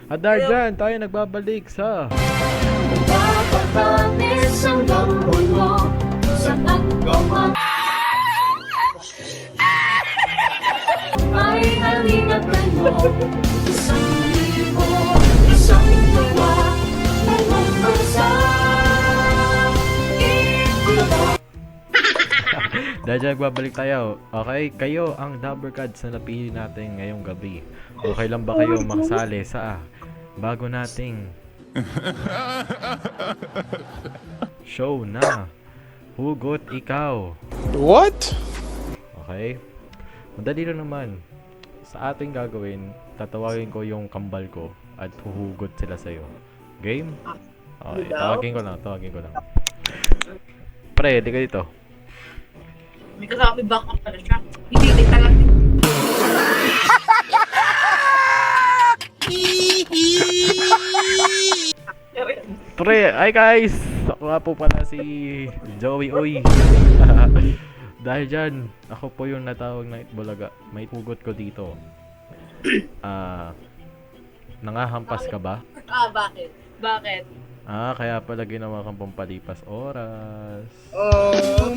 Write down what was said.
At dahil dyan, tayo nagbabalik sa Papatamis ang dambon mo sa taggawa. Ay halinagan mo, isang libo, isang tuwa, limang bansa. dahil dyan nagbabalik tayo. Okay, kayo ang number cards na napili natin ngayong gabi. Okay lang ba kayo makasali sa bago nating show na Hugot Ikaw? What? Okay? Madali lang naman. Sa ating gagawin, tatawagin ko yung kambal ko at huhugot sila sa'yo. Game? Okay, tawagin ko lang. Pre, di ka dito. May kasama, may backup pala siya. Hindi talaga. Pre, ay guys! Ako nga po pala si Joey Oy. Dahil dyan, ako po yung natawag na Itbulaga. May hugot ko dito. Nangahampas ka ba? Bakit? Bakit? Kaya pala ginawa kang pampalipas oras. Oh.